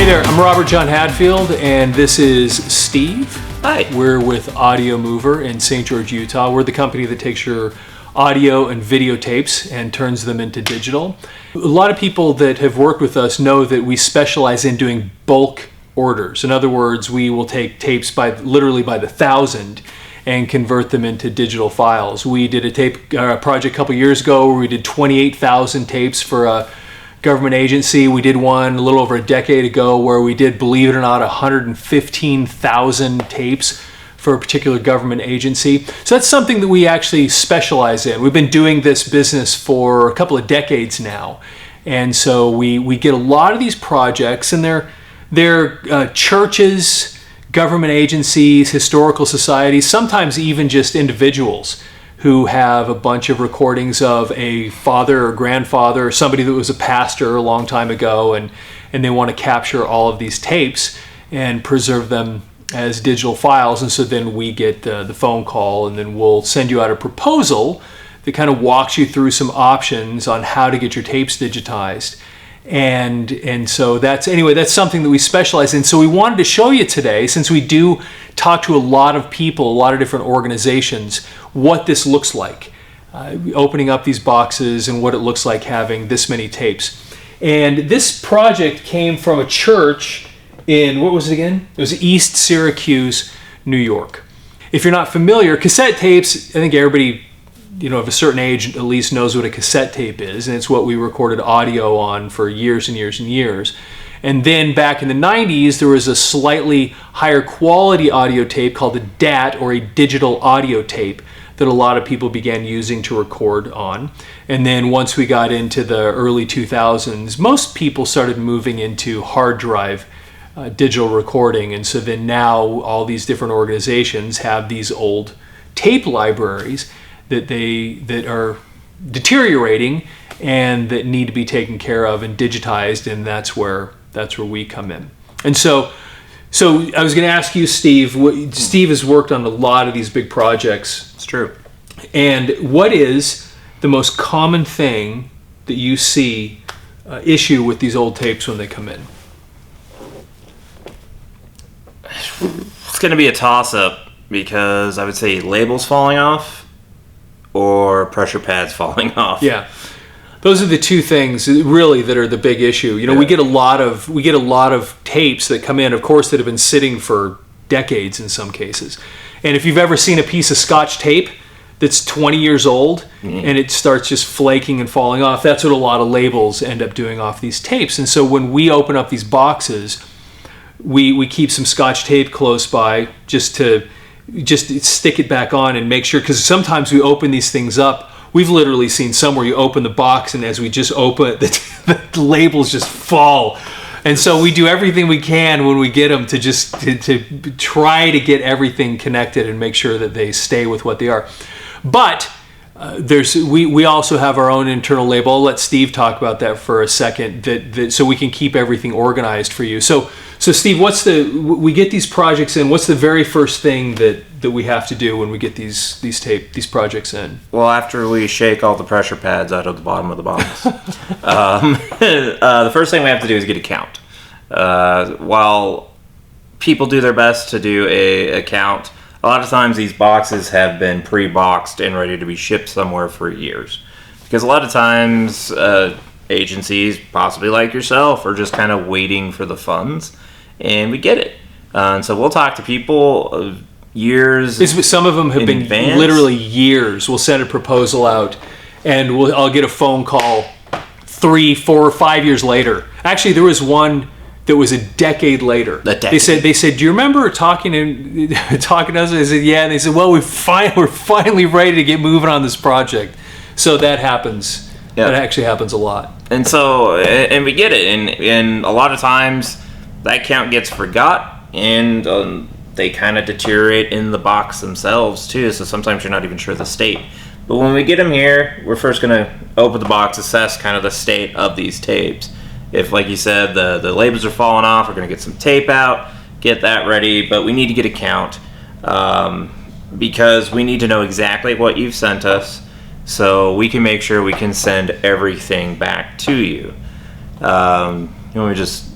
there, I'm Robert John Hadfield, and this is Steve. Hi. We're with Audiomover in St. George, Utah. We're the company that takes your audio and videotapes and turns them into digital. A lot of people that have worked with us know that we specialize in doing bulk orders. In other words, we will take tapes literally by the thousand and convert them into digital files. We did a tape project a couple years ago where we did 28,000 tapes for a government agency. We did one a little over a decade ago where we did, believe it or not, 115,000 tapes for a particular government agency. So that's something that we actually specialize in. We've been doing this business for a couple of decades now. And so we get a lot of these projects, and they're churches, government agencies, historical societies, sometimes even just individuals who have a bunch of recordings of a father or grandfather or somebody that was a pastor a long time ago, and they want to capture all of these tapes and preserve them as digital files. And so then we get the phone call, and then we'll send you out a proposal that kind of walks you through some options on how to get your tapes digitized. And so that's something that we specialize in. So we wanted to show you today, since we do talk to a lot of people, a lot of different organizations, what this looks like, opening up these boxes and what it looks like having this many tapes. And this project came from a church in, what was it again? It was East Syracuse, New York. If you're not familiar, cassette tapes, I think everybody of a certain age at least knows what a cassette tape is, and it's what we recorded audio on for years and years and years. And then back in the 90s, there was a slightly higher quality audio tape called a DAT, or a digital audio tape, that a lot of people began using to record on. And then once we got into the early 2000s, most people started moving into hard drive digital recording. And so then now all these different organizations have these old tape libraries that are deteriorating and that need to be taken care of and digitized, and that's where we come in. And so I was going to ask you, Steve. Steve has worked on a lot of these big projects. It's true. And what is the most common thing that you see issue with these old tapes when they come in? It's going to be a toss-up, because I would say labels falling off or pressure pads falling off. Yeah. Those are the two things really that are the big issue. We get a lot of tapes that come in, of course, that have been sitting for decades in some cases. And if you've ever seen a piece of Scotch tape that's 20 years old and it starts just flaking and falling off, that's what a lot of labels end up doing off these tapes. And so when we open up these boxes, we keep some Scotch tape close by just to stick it back on and make sure, because sometimes we open these things up. We've literally seen some where you open the box, and as we just open it, the labels just fall. And so we do everything we can when we get them to try to get everything connected and make sure that they stay with what they are. But we also have our own internal label. I'll let Steve talk about that for a second, so we can keep everything organized for you. So Steve, we get these projects in. What's the very first thing that we have to do when we get these projects in? Well, after we shake all the pressure pads out of the bottom of the box, the first thing we have to do is get a count. While people do their best to do a count, a lot of times these boxes have been pre-boxed and ready to be shipped somewhere for years. Because a lot of times agencies, possibly like yourself, are just kind of waiting for the funds, and we get it. And so we'll talk to people years. Some of them have been advance. Literally years. We'll send a proposal out, and I'll get a phone call 3, 4, 5 years later. Actually, there was one that was a decade later. They said, "Do you remember talking to us?" I said, "Yeah." And they said, "Well, we're finally ready to get moving on this project." So that happens. Yeah. That actually happens a lot. And so, and we get it, and a lot of times that count gets forgot, and they kind of deteriorate in the box themselves too. So sometimes you're not even sure the state. But when we get them here, we're first going to open the box, assess kind of the state of these tapes. If, like you said, the labels are falling off, we're going to get some tape out, get that ready, but we need to get a count because we need to know exactly what you've sent us so we can make sure we can send everything back to you. You want me to just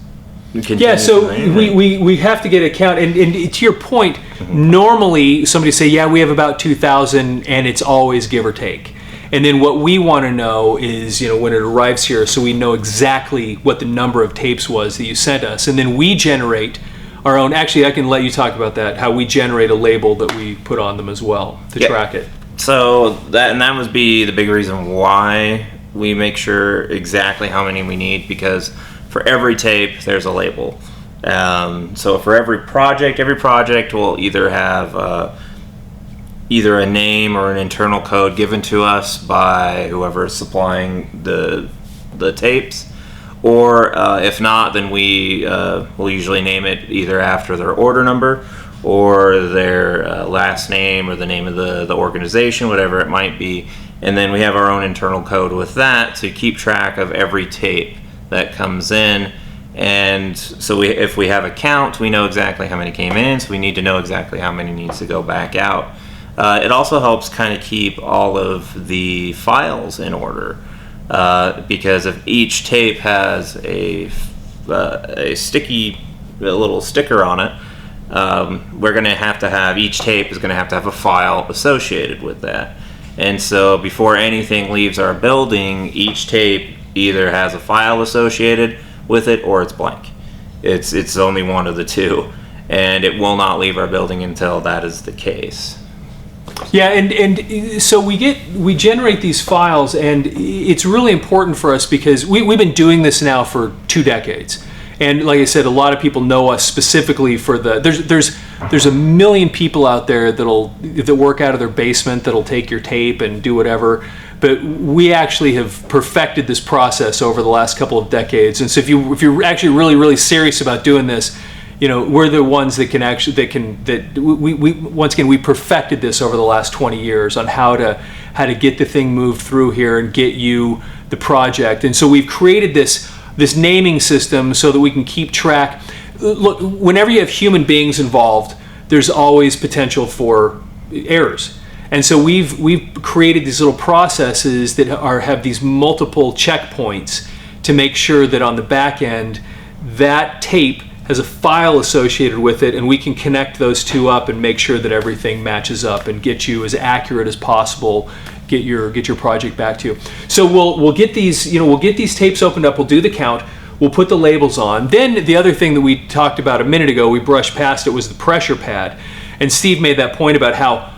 Yeah, so we have to get a count, and to your point, normally somebody say, yeah, we have about 2,000, and it's always give or take. And then what we want to know is, when it arrives here, so we know exactly what the number of tapes was that you sent us, and then we generate our own. Actually, I can let you talk about that, how we generate a label that we put on them as well to track it. So that would be the big reason why we make sure exactly how many we need, because for every tape there's a label. So for every project will either have either a name or an internal code given to us by whoever is supplying the tapes, or if not, then we will usually name it either after their order number or their last name or the name of the organization, whatever it might be. And then we have our own internal code with that to keep track of every tape that comes in. And so if we have a count, we know exactly how many came in, so we need to know exactly how many needs to go back out. It also helps kind of keep all of the files in order, because if each tape has a little sticker on it, we're going to have each tape is going to have a file associated with that. And so before anything leaves our building, each tape either has a file associated with it or it's blank. It's only one of the two, and it will not leave our building until that is the case. Yeah, and so we generate these files, and it's really important for us because we've been doing this now for 2 decades. And like I said, a lot of people know us specifically for there's a million people out there that work out of their basement that'll take your tape and do whatever. But we actually have perfected this process over the last couple of decades. And so if you're actually really, really serious about doing this, we're the ones that we perfected this over the last 20 years on how to get the thing moved through here and get you the project. And so we've created this naming system so that we can keep track. Look, whenever you have human beings involved, there's always potential for errors. And so we've created these little processes that have these multiple checkpoints to make sure that on the back end, that tape has a file associated with it, and we can connect those two up and make sure that everything matches up and get you as accurate as possible. Get your project back to you. So we'll get these tapes opened up. We'll do the count. We'll put the labels on. Then the other thing that we talked about a minute ago, we brushed past it, was the pressure pad. And Steve made that point about how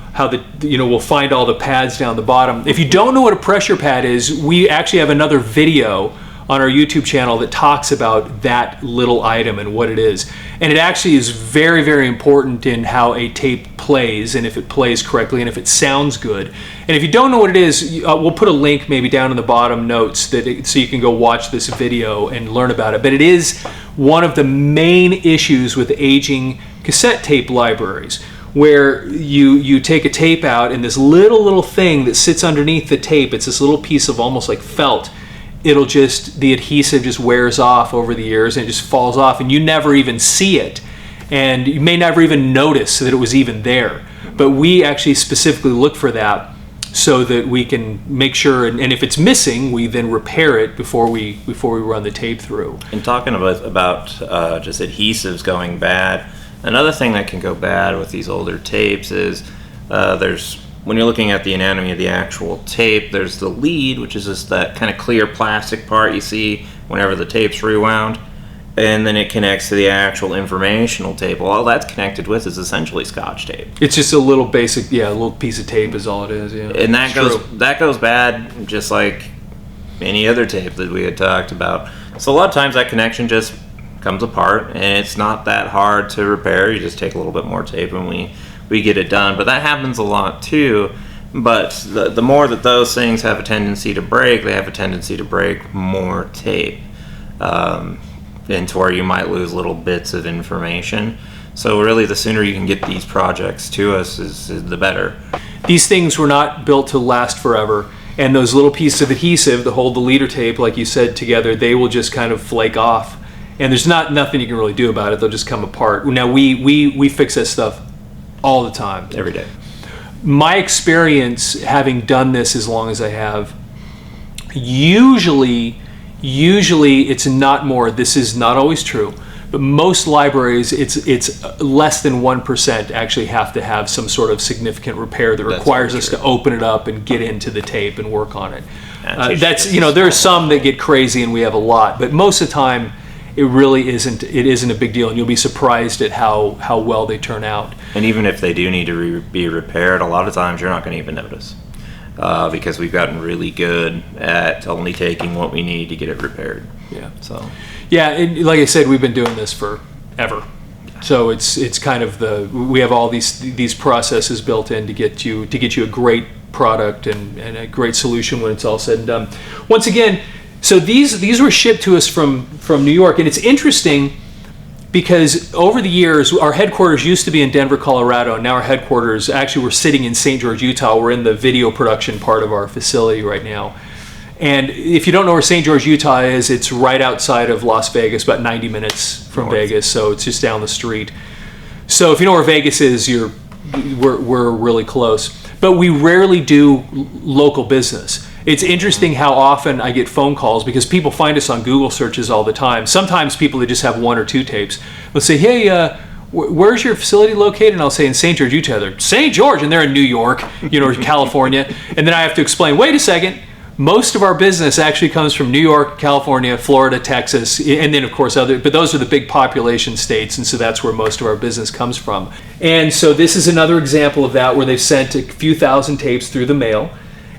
we'll find all the pads down the bottom. If you don't know what a pressure pad is, we actually have another video on our YouTube channel that talks about that little item and what it is. And it actually is very, very important in how a tape plays, and if it plays correctly, and if it sounds good. And if you don't know what it is, we'll put a link maybe down in the bottom notes so you can go watch this video and learn about it. But it is one of the main issues with aging cassette tape libraries, where you take a tape out and this little thing that sits underneath the tape, it's this little piece of almost like felt, the adhesive just wears off over the years and it just falls off, and you never even see it, and you may never even notice that it was even there. But we actually specifically look for that so that we can make sure, and if it's missing, we then repair it before we run the tape through. And talking about just adhesives going bad, another thing that can go bad with these older tapes is when you're looking at the anatomy of the actual tape, there's the lead, which is just that kind of clear plastic part you see whenever the tape's rewound, and then it connects to the actual informational tape. Well, all that's connected with is essentially Scotch tape. It's just a little basic, a little piece of tape is all it is. Yeah, and that goes bad just like any other tape that we had talked about. So a lot of times that connection just comes apart, and it's not that hard to repair. You just take a little bit more tape and we get it done. But that happens a lot too. But the more that those things have a tendency to break, they have a tendency to break more tape, into where you might lose little bits of information. So really, the sooner you can get these projects to us is the better. These things were not built to last forever, and those little pieces of adhesive that hold the leader tape, like you said, together, they will just kind of flake off, and there's nothing you can really do about it. They'll just come apart. Now we fix that stuff all the time, every day. My experience, having done this as long as I have, usually it's not more. This is not always true, but most libraries, it's less than 1% actually have to have some sort of significant repair that requires us to open it up and get into the tape and work on it. That's, there are some that get crazy, and we have a lot, but most of the time it really isn't a big deal, and you'll be surprised at how well they turn out. And even if they do need to be repaired, a lot of times you're not going to even notice, because we've gotten really good at only taking what we need to get it repaired. Yeah. So. Yeah, and like I said, we've been doing this forever. So it's kind of we have all these processes built in to get you a great product and a great solution when it's all said and done. Once again, so these were shipped to us from New York, and it's interesting because over the years, our headquarters used to be in Denver, Colorado, and now our headquarters, actually we're sitting in St. George, Utah. We're in the video production part of our facility right now. And if you don't know where St. George, Utah is, it's right outside of Las Vegas, about 90 minutes from Vegas, so it's just down the street. So if you know where Vegas is, we're really close. But we rarely do local business. It's interesting how often I get phone calls because people find us on Google searches all the time. Sometimes people that just have 1 or 2 tapes will say, hey, where's your facility located? And I'll say in St. George, Utah. They're St. George, and they're in New York, or California. And then I have to explain, wait a second, most of our business actually comes from New York, California, Florida, Texas, and then of course but those are the big population states, and so that's where most of our business comes from. And so this is another example of that, where they've sent a few thousand tapes through the mail.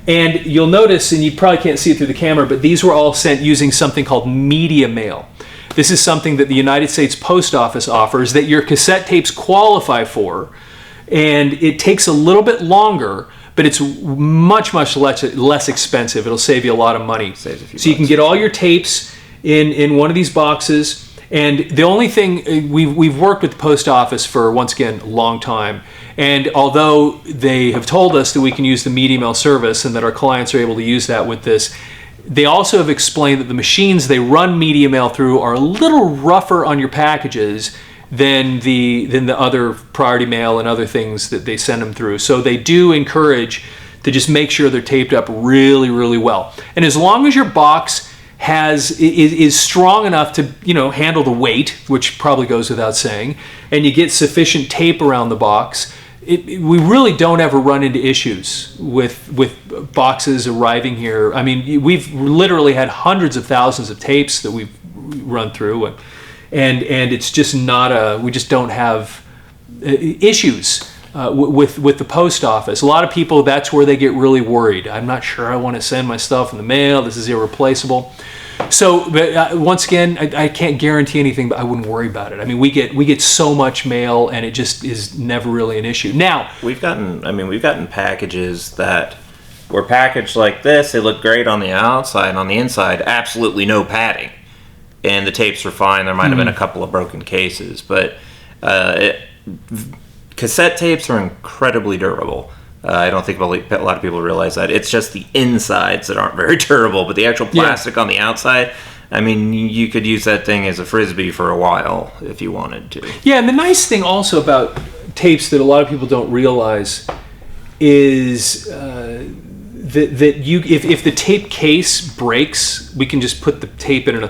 And you'll notice, and you probably can't see it through the camera, but these were all sent using something called media mail. This is something that the United States Post Office offers that your cassette tapes qualify for, and it takes a little bit longer, but it's much less expensive. It'll save you a lot of money. So you can get all your tapes in one of these boxes. And the only thing, we've worked with the post office for, once again, a long time. And although they have told us that we can use the media mail service and that our clients are able to use that with this, they also have explained that the machines they run media mail through are a little rougher on your packages than the other priority mail and other things that they send them through. So they do encourage to just make sure they're taped up really, really well. And as long as your box is strong enough to handle the weight, which probably goes without saying, and you get sufficient tape around the box, we really don't ever run into issues with boxes arriving here. I mean, we've literally had hundreds of thousands of tapes that we've run through, and it's just we just don't have issues with the post office. A lot of people, that's where they get really worried. I'm not sure I want to send my stuff in the mail. This is irreplaceable. So, but once again, I can't guarantee anything, but I wouldn't worry about it. I mean, we get so much mail, and it just is never really an issue. Now, we've gotten packages that were packaged like this. They look great on the outside, on the inside, absolutely no padding, and the tapes were fine. There might have been a couple of broken cases, but cassette tapes are incredibly durable. I don't think a lot of people realize that. It's just the insides that aren't very durable, but the actual plastic on the outside, I mean, you could use that thing as a Frisbee for a while if you wanted to. Yeah, and the nice thing also about tapes that a lot of people don't realize is that if the tape case breaks, we can just put the tape in.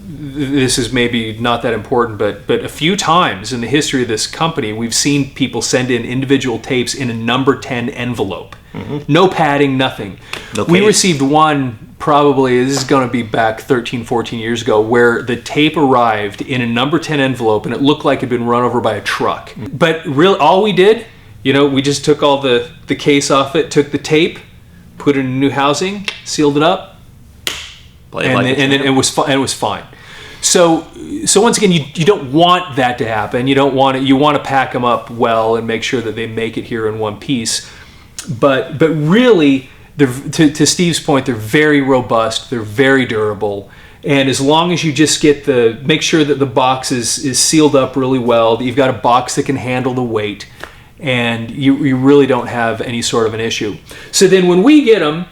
This is maybe not that important, but a few times in the history of this company, we've seen people send in individual tapes in a number 10 envelope. Mm-hmm. No padding, nothing. No case. We received one, probably, this is going to be back 13, 14 years ago, where the tape arrived in a number 10 envelope, and it looked like it had been run over by a truck. Mm-hmm. But all we did, we just took all the case off it, took the tape, put it in new housing, sealed it up, and then it was fine. So once again, you don't want that to happen. You want to pack them up well and make sure that they make it here in one piece. But really, to Steve's point, they're very robust. They're very durable. And as long as you just make sure that the box is sealed up really well, that you've got a box that can handle the weight, and you really don't have any sort of an issue. So then when we get them,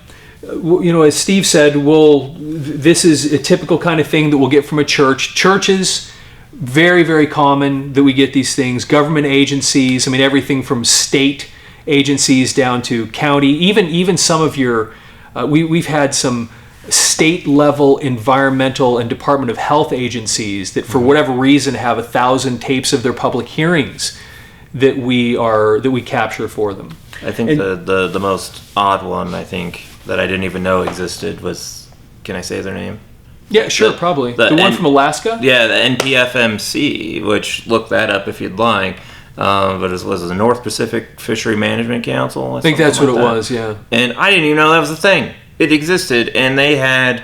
as Steve said, this is a typical kind of thing that we'll get from a church. Churches, very, very common that we get these things. Government agencies, I mean, everything from state agencies down to county, even some of your, we've had some state level environmental and Department of Health agencies that for whatever reason have 1,000 tapes of their public hearings that we capture for them. I think the most odd one, I think, that I didn't even know existed was, can I say their name? Yeah, sure, probably. The one from Alaska? Yeah, the NPFMC, which, look that up if you'd like. But it was the North Pacific Fishery Management Council. I think that's what it was, yeah. And I didn't even know that was a thing. It existed, and they had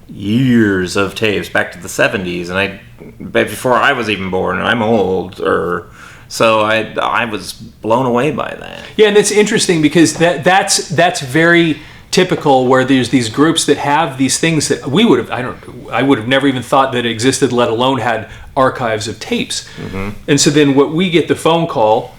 years of tapes back to the 70s, and before I was even born, and I'm old, so I was blown away by that. Yeah, and it's interesting because that's very typical, where there's these groups that have these things that I would have never even thought that it existed, let alone had archives of tapes. Mm-hmm. And so then what we get the phone call,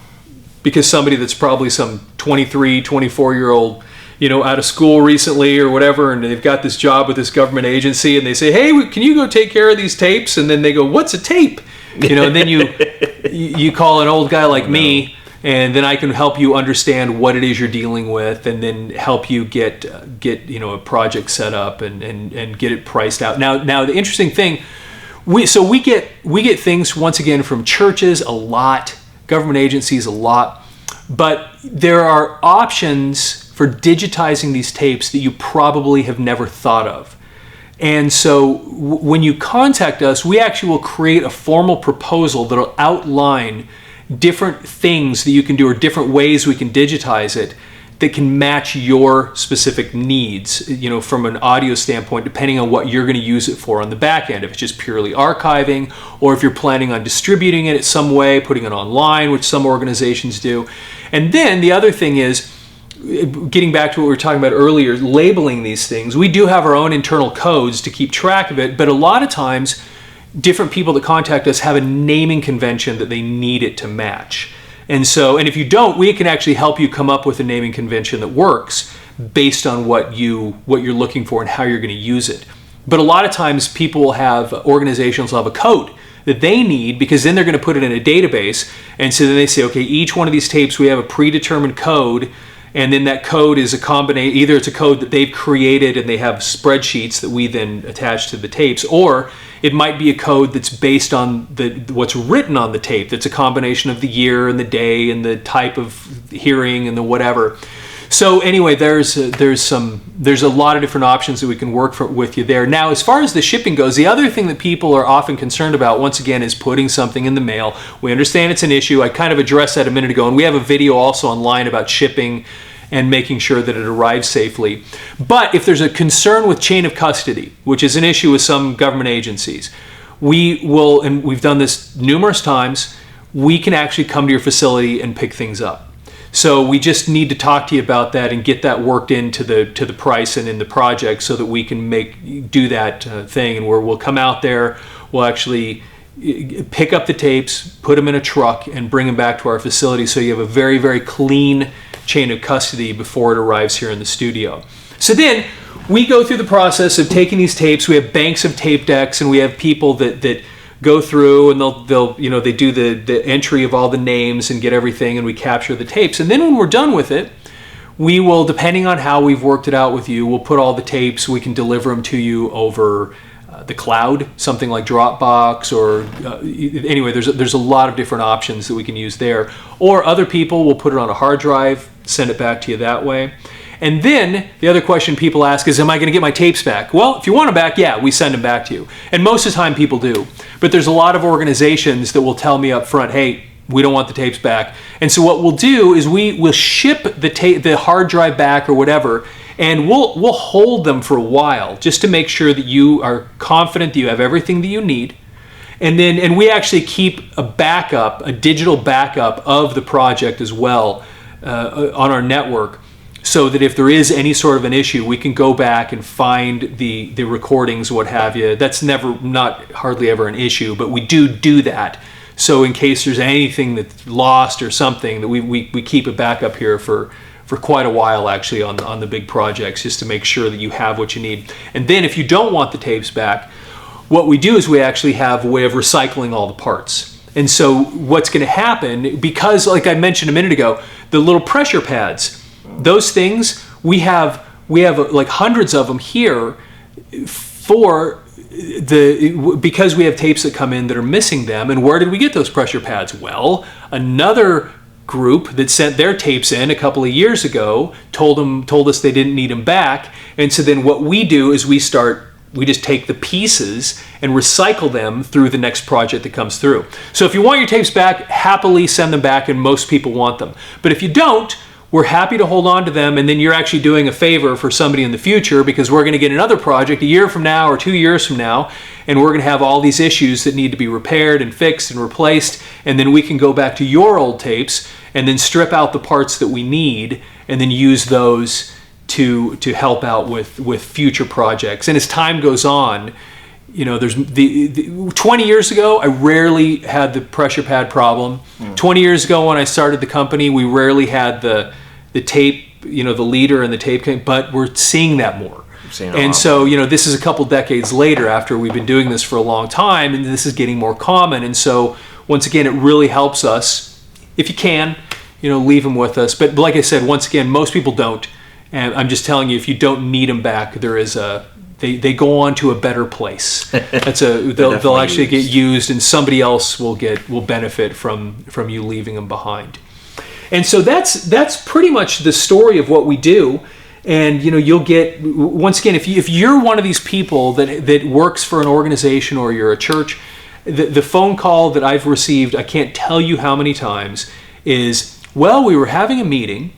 because somebody that's probably some 23, 24-year-old, out of school recently or whatever, and they've got this job with this government agency, and they say, hey, can you go take care of these tapes? And then they go, what's a tape? And then you call an old guy like me, and then I can help you understand what it is you're dealing with, and then help you get a project set up and get it priced out. Now the interesting thing, we get things once again from churches a lot, government agencies a lot, but there are options for digitizing these tapes that you probably have never thought of. And so when you contact us, we actually will create a formal proposal that will outline different things that you can do, or different ways we can digitize it that can match your specific needs, from an audio standpoint, depending on what you're going to use it for on the back end. If it's just purely archiving, or if you're planning on distributing it in some way, putting it online, which some organizations do. And then the other thing is, getting back to what we were talking about earlier, labeling these things. We do have our own internal codes to keep track of it, but a lot of times different people that contact us have a naming convention that they need it to match. And if you don't, we can actually help you come up with a naming convention that works based on what you're looking for and how you're going to use it. But a lot of times organizations will have a code that they need, because then they're going to put it in a database. And so then they say, okay, each one of these tapes, we have a predetermined code. And then that code is a combination, either it's a code that they've created and they have spreadsheets that we then attach to the tapes, or it might be a code that's based on what's written on the tape. That's a combination of the year and the day and the type of hearing and the whatever. So anyway, there's a lot of different options that we can work with you there. Now, as far as the shipping goes, the other thing that people are often concerned about, once again, is putting something in the mail. We understand it's an issue. I kind of addressed that a minute ago, and we have a video also online about shipping and making sure that it arrives safely. But if there's a concern with chain of custody, which is an issue with some government agencies, we will, and we've done this numerous times, we can actually come to your facility and pick things up. So we just need to talk to you about that and get that worked into the price and in the project, so that we can do that thing, and where we'll come out there, we'll actually pick up the tapes, put them in a truck, and bring them back to our facility, so you have a very, very clean chain of custody before it arrives here in the studio. So then we go through the process of taking these tapes. We have banks of tape decks, and we have people that go through, and they do the entry of all the names and get everything, and we capture the tapes. And then when we're done with it, we will, depending on how we've worked it out with you, we'll put all the tapes, we can deliver them to you over the cloud, something like Dropbox, or anyway, there's a lot of different options that we can use there. Or other people will put it on a hard drive, send it back to you that way. And then the other question people ask is, am I going to get my tapes back? Well, if you want them back, yeah, we send them back to you. And most of the time people do. But there's a lot of organizations that will tell me up front, hey, we don't want the tapes back. And so what we'll do is we'll ship the hard drive back or whatever, and we'll hold them for a while just to make sure that you are confident that you have everything that you need. And we actually keep a digital backup of the project as well on our network, so that if there is any sort of an issue, we can go back and find the recordings, what have you. That's hardly ever an issue, but we do that. So in case there's anything that's lost or something, that we keep a backup here for quite a while, actually, on the big projects, just to make sure that you have what you need. And then if you don't want the tapes back, what we do is we actually have a way of recycling all the parts. And so what's going to happen, because like I mentioned a minute ago, the little pressure pads, those things, we have like hundreds of them here because we have tapes that come in that are missing them. And where did we get those pressure pads? Well, another group that sent their tapes in a couple of years ago told us they didn't need them back. And so then what we do is we just take the pieces and recycle them through the next project that comes through. So if you want your tapes back, happily send them back, and most people want them. But if you don't, we're happy to hold on to them, and then you're actually doing a favor for somebody in the future, because we're going to get another project a year from now or 2 years from now, and we're going to have all these issues that need to be repaired and fixed and replaced, and then we can go back to your old tapes and then strip out the parts that we need and then use those to help out with future projects. And as time goes on, there's the 20 years ago, I rarely had the pressure pad problem. 20 years ago when I started the company, we rarely had the tape, the leader and the tape, but we're seeing that more. And so, this is a couple decades later after we've been doing this for a long time, and this is getting more common. And so, once again, it really helps us, if you can, leave them with us. But like I said, once again, most people don't. And I'm just telling you, if you don't need them back, there is they go on to a better place. They'll actually get used, and somebody else will benefit from you leaving them behind. And so that's pretty much the story of what we do. And you'll get, once again, if you're one of these people that works for an organization or you're a church, the phone call that I've received, I can't tell you how many times, is, well, we were having a meeting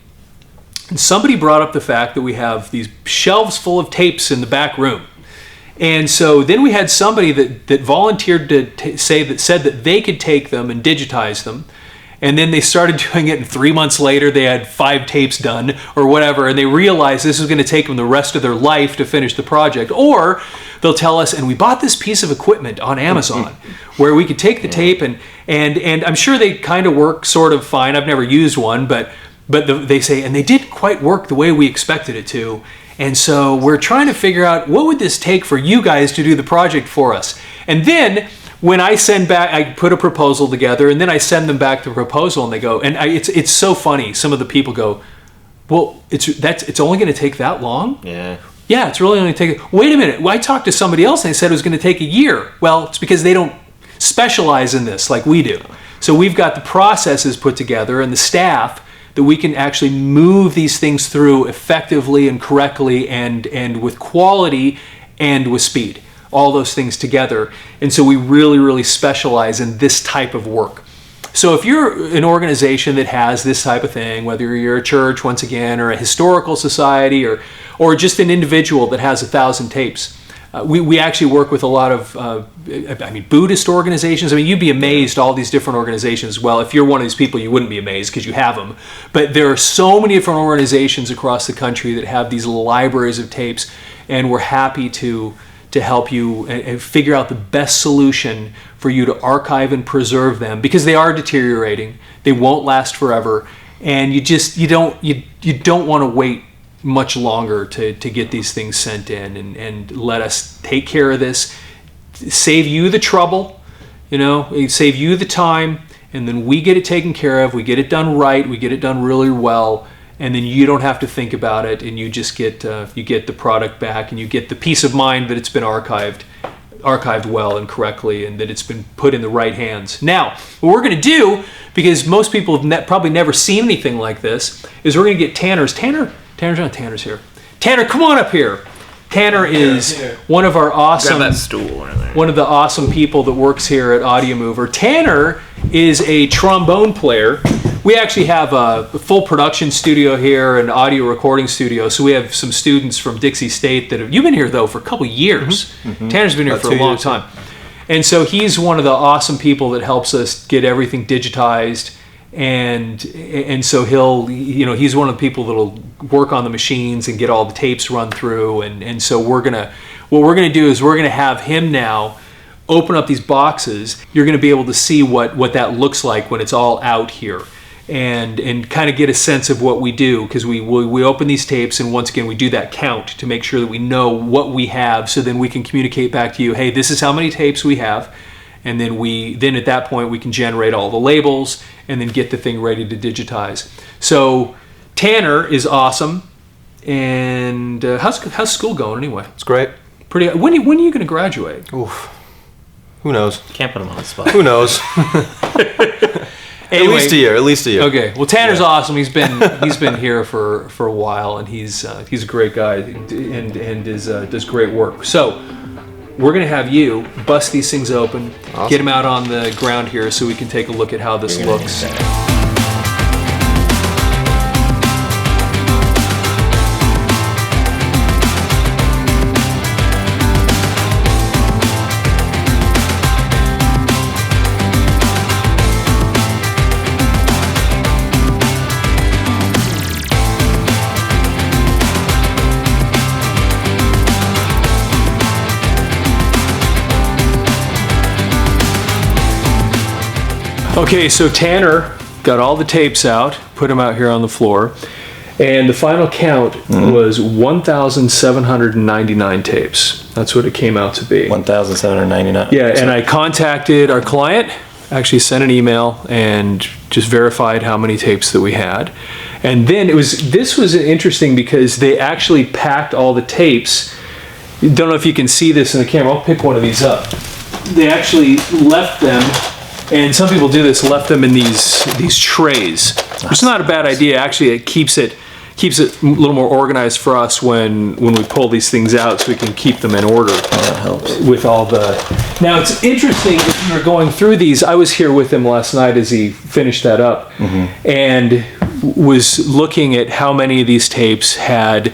and somebody brought up the fact that we have these shelves full of tapes in the back room. And so then we had somebody that volunteered to said that they could take them and digitize them. And then they started doing it, and 3 months later they had 5 tapes done or whatever, and they realized this was going to take them the rest of their life to finish the project. Or they'll tell us, and we bought this piece of equipment on Amazon where we could take the tape, and I'm sure they kind of work sort of fine. I've never used one, but they say, and they didn't quite work the way we expected it to. And so we're trying to figure out, what would this take for you guys to do the project for us? And then when I send back, I put a proposal together, and then I send them back the proposal, and they go, and it's so funny. Some of the people go, well, it's only going to take that long? Yeah, it's really only take. Wait a minute. Well, I talked to somebody else, and they said it was going to take a year. Well, it's because they don't specialize in this like we do. So we've got the processes put together and the staff that we can actually move these things through effectively and correctly and with quality and with speed. All those things together. And so we really, really specialize in this type of work. So if you're an organization that has this type of thing, whether you're a church, once again, or a historical society, or just an individual that has 1,000 tapes, we actually work with a lot of Buddhist organizations. I mean, you'd be amazed, all these different organizations. Well, if you're one of these people, you wouldn't be amazed because you have them. But there are so many different organizations across the country that have these libraries of tapes, and we're happy to help you and figure out the best solution for you to archive and preserve them, because they are deteriorating. They won't last forever, and you don't want to wait much longer to get these things sent in, and let us take care of this, save you the trouble, save you the time, and then we get it taken care of. We get it done right. We get it done really well. And then you don't have to think about it, and you just get the product back, and you get the peace of mind that it's been archived well and correctly, and that it's been put in the right hands. Now, what we're going to do, because most people have probably never seen anything like this, is we're going to get Tanner's here. Tanner, come on up here. Tanner is one of our awesome, grab that stool right there. One of the awesome people that works here at Audiomover. Tanner is a trombone player. We actually have a full production studio here, an audio recording studio. So we have some students from Dixie State you've been here though for a couple years. Mm-hmm. Tanner's been here for a long time. And so he's one of the awesome people that helps us get everything digitized. And so he's one of the people that'll work on the machines and get all the tapes run through. And so what we're gonna do is we're gonna have him now open up these boxes. You're gonna be able to see what that looks like when it's all out here. And kind of get a sense of what we do, because we open these tapes, and once again we do that count to make sure that we know what we have, so then we can communicate back to you, hey, this is how many tapes we have, and then at that point we can generate all the labels and then get the thing ready to digitize. So Tanner is awesome. And how's school going anyway? It's great. Pretty. When are you going to graduate? Oof. Who knows? Can't put him on the spot. Who knows? Anyway, At least a year. Okay. Well, Tanner's awesome. He's been here for a while, and he's a great guy and does great work. So we're gonna have you bust these things open, Awesome. get them out on the ground here, so we can take a look at how this looks. Okay, so Tanner got all the tapes out, put them out here on the floor, and the final count was 1,799 tapes. That's what it came out to be. 1,799. Yeah, and I contacted our client, actually sent an email, and just verified how many tapes that we had. And then this was interesting because they actually packed all the tapes. Don't know if you can see this in the camera. I'll pick one of these up. They actually left them. And some people do this, left them in these trays. It's not a bad idea. Actually, it keeps it a little more organized for us when we pull these things out, so we can keep them in order. That helps. With all the. Now it's interesting, if you were going through these, I was here with him last night as he finished that up, and was looking at how many of these tapes had,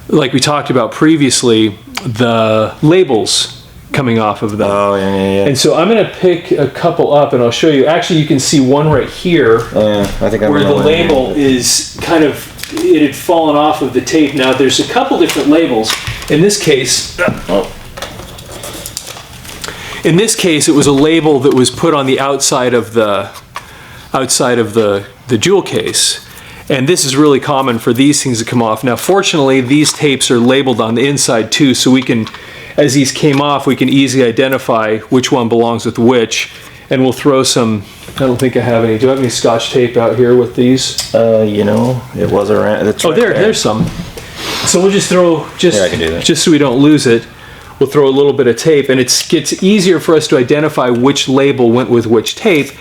like we talked about previously, the labels coming off of them. Oh, yeah. And so I'm going to pick a couple up, and I'll show you. Actually, you can see one right here I think where the label is kind of, it had fallen off of the tape. Now, there's a couple different labels. In this case, it was a label that was put on the outside of the jewel case. And this is really common for these things to come off. Now, fortunately, these tapes are labeled on the inside too, so we can, as these came off, we can easily identify which one belongs with which. And we'll throw some, I don't think I have any. Do I have any Scotch tape out here with these? It was around. Oh, there's some. So we'll just throw, I can do that. just so we don't lose it, we'll throw a little bit of tape. And it gets easier for us to identify which label went with which tape,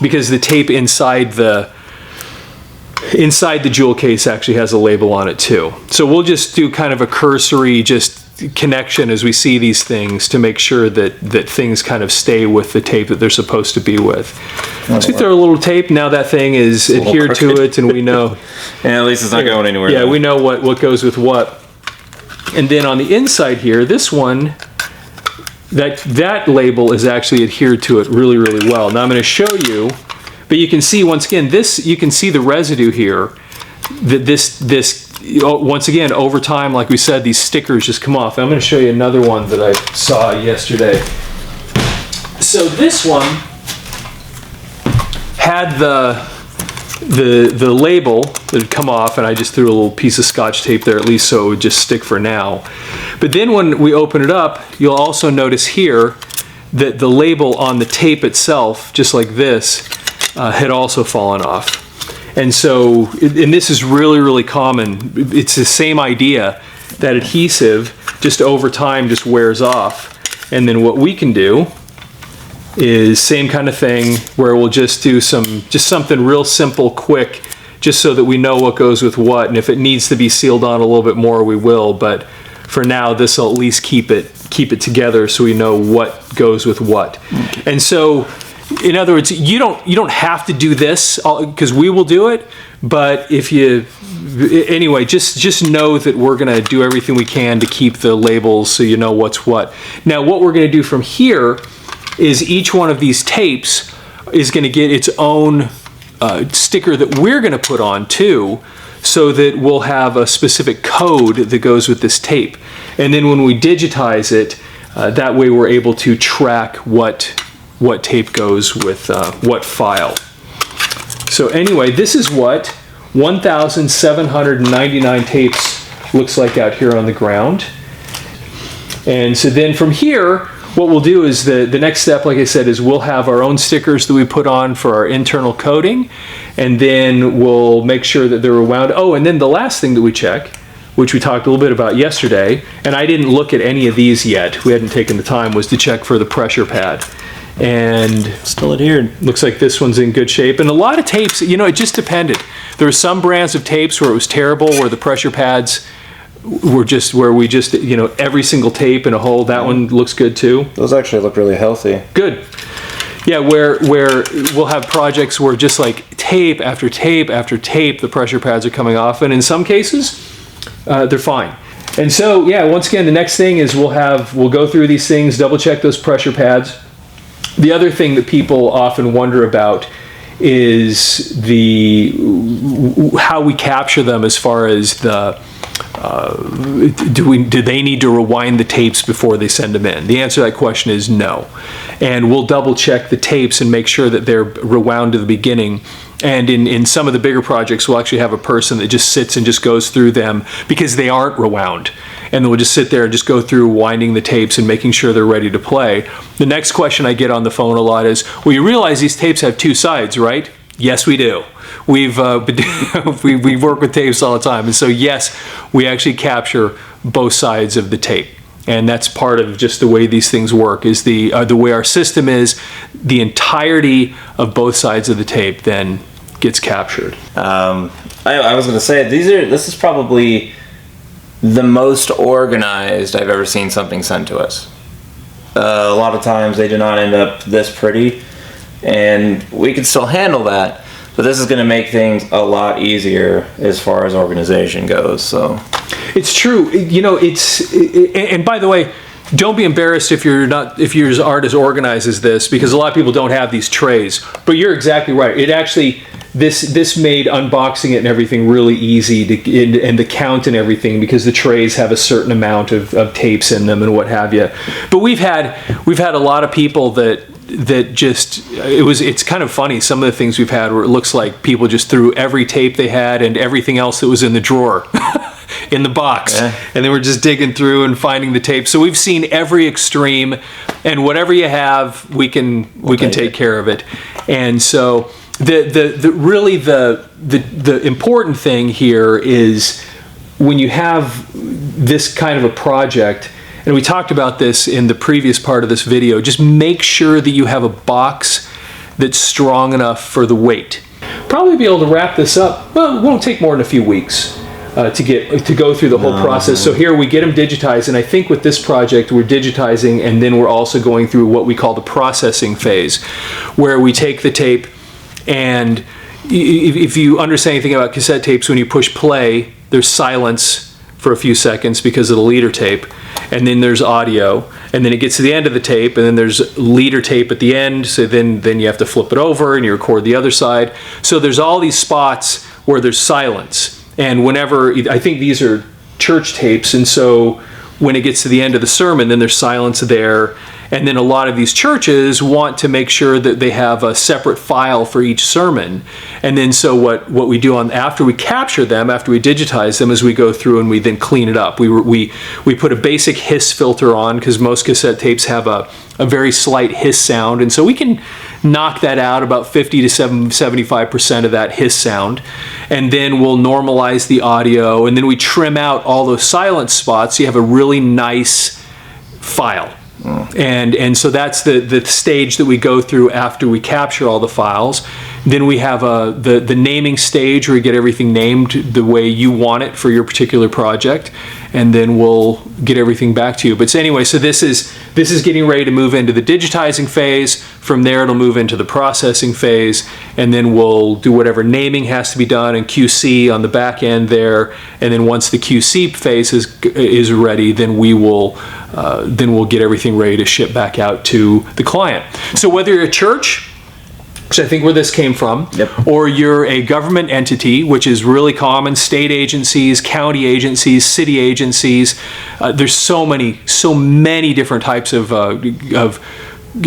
because the tape inside the jewel case actually has a label on it too. So we'll just do kind of a cursory connection as we see these things to make sure that things kind of stay with the tape that they're supposed to be with. So we throw a little tape. Now that thing is adhered to it, and we know. Yeah, at least it's not going anywhere. Yeah, we know what goes with what. And then on the inside here, this one, that label is actually adhered to it really, really well. Now I'm going to show you, but you can see once again you can see the residue here. That this once again, over time, like we said, these stickers just come off. I'm going to show you another one that I saw yesterday. So this one had the label that had come off, and I just threw a little piece of Scotch tape there, at least so it would just stick for now. But then when we open it up, you'll also notice here that the label on the tape itself, just like this, had also fallen off. And so, and this is really, really common. It's the same idea. That adhesive, just over time, just wears off. And then what we can do is same kind of thing, where we'll just do something real simple, quick, just so that we know what goes with what. And if it needs to be sealed on a little bit more, we will. But for now, this will at least keep it together, so we know what goes with what. Okay. And so, in other words, you don't have to do this, because we will do it. But anyway, just know that we're going to do everything we can to keep the labels so you know what's what. Now, what we're going to do from here is each one of these tapes is going to get its own sticker that we're going to put on too, so that we'll have a specific code that goes with this tape. And then when we digitize it, that way we're able to track what tape goes with what file. So anyway, this is what 1,799 tapes looks like out here on the ground. And so then from here, what we'll do is the next step, like I said, is we'll have our own stickers that we put on for our internal coding, and then we'll make sure that they're wound. Oh, and then the last thing that we check, which we talked a little bit about yesterday, and I didn't look at any of these yet. We hadn't taken the time, was to check for the pressure pad. And Still adhered. looks like this one's in good shape. And a lot of tapes, it just depended. There were some brands of tapes where it was terrible, where the pressure pads were just, every single tape in a hole. That one looks good too. Those actually look really healthy. Good. Yeah, where we'll have projects where just like tape after tape after tape, the pressure pads are coming off, and in some cases, they're fine. And so, yeah, once again, the next thing is we'll go through these things, double check those pressure pads. The other thing that people often wonder about is how we capture them, as far as do they need to rewind the tapes before they send them in? The answer to that question is no. And we'll double check the tapes and make sure that they're rewound to the beginning. And in some of the bigger projects, we'll actually have a person that just sits and just goes through them because they aren't rewound. And then we'll just sit there and just go through winding the tapes and making sure they're ready to play. The next question I get on the phone a lot is, well, you realize these tapes have two sides, right? Yes, we do. We've we work with tapes all the time, and so yes, we actually capture both sides of the tape, and that's part of just the way these things work. Is the way our system is, the entirety of both sides of the tape then gets captured. I was going to say this is probably the most organized I've ever seen something sent to us. A lot of times they do not end up this pretty, and we can still handle that, but this is going to make things a lot easier as far as organization goes. So it's true. And by the way, don't be embarrassed if your art as organized as this, because a lot of people don't have these trays. But you're exactly right. It actually, this made unboxing it and everything really easy and the count and everything, because the trays have a certain amount of tapes in them and what have you. But we've had a lot of people that just, it's kind of funny, some of the things we've had where it looks like people just threw every tape they had and everything else that was in the drawer in the box, and they were just digging through and finding the tape. So we've seen every extreme, and whatever you have, we can take care of it. And so the important thing here is, when you have this kind of a project, and we talked about this in the previous part of this video, just make sure that you have a box that's strong enough for the weight. Probably be able to wrap this up, well, it won't take more than a few weeks to go through the whole process. So here we get them digitized, and I think with this project we're digitizing, and then we're also going through what we call the processing phase, where we take the tape, and if you understand anything about cassette tapes, when you push play, there's silence for a few seconds because of the leader tape, and then there's audio, and then it gets to the end of the tape, and then there's leader tape at the end, so then you have to flip it over and you record the other side. So there's all these spots where there's silence, and whenever, I think these are church tapes, and so when it gets to the end of the sermon, then there's silence there. And then a lot of these churches want to make sure that they have a separate file for each sermon. And then so what we do after we capture them, after we digitize them, is we go through and we then clean it up. We put a basic hiss filter on, because most cassette tapes have a very slight hiss sound. And so we can knock that out, about 50 to 75% of that hiss sound. And then we'll normalize the audio, and then we trim out all those silent spots so you have a really nice file. And so that's the stage that we go through after we capture all the files. Then we have the naming stage, where you get everything named the way you want it for your particular project, and then we'll get everything back to you. But anyway, so this is getting ready to move into the digitizing phase. From there, it'll move into the processing phase, and then we'll do whatever naming has to be done and QC on the back end there. And then once the QC phase is ready, then we'll get everything ready to ship back out to the client. So whether you're a church, which I think where this came from, yep, or you're a government entity, which is really common, state agencies, county agencies, city agencies, there's so many different types of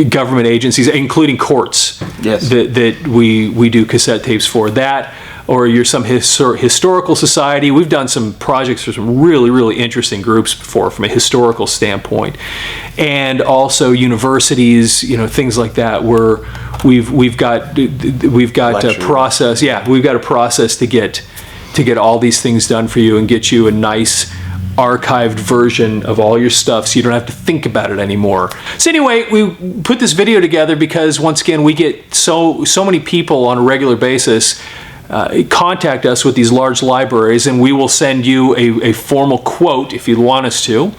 government agencies, including courts, yes, that we do cassette tapes for. That, or you're some historical society. We've done some projects for some really, really interesting groups before from a historical standpoint, and also universities, things like that, where we've got a process. Yeah, we've got a process to get to get all these things done for you and get you a nice archived version of all your stuff so you don't have to think about it anymore. So anyway, we put this video together because once again we get so many people on a regular basis contact us with these large libraries, and we will send you a formal quote if you want us to,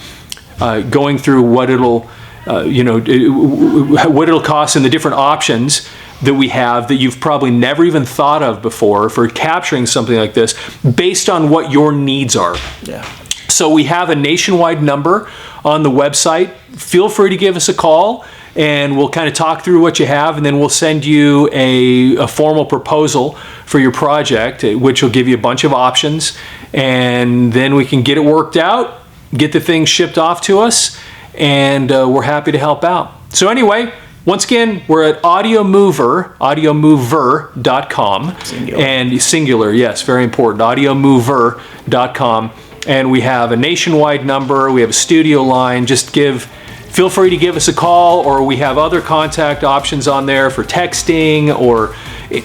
going through what it'll what it'll cost and the different options that we have that you've probably never even thought of before for capturing something like this based on what your needs are. Yeah. So we have a nationwide number on the website. Feel free to give us a call and we'll kind of talk through what you have, and then we'll send you a formal proposal for your project, which will give you a bunch of options, and then we can get it worked out, get the thing shipped off to us, and we're happy to help out. So anyway, once again, we're at Audiomover, audiomover.com. Singular. And singular, yes, very important, audiomover.com. And we have a nationwide number, we have a studio line. Feel free to give us a call, or we have other contact options on there for texting or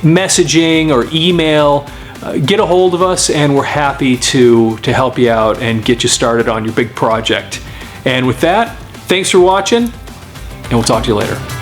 messaging or email. Get a hold of us and we're happy to help you out and get you started on your big project. And with that, thanks for watching, and we'll talk to you later.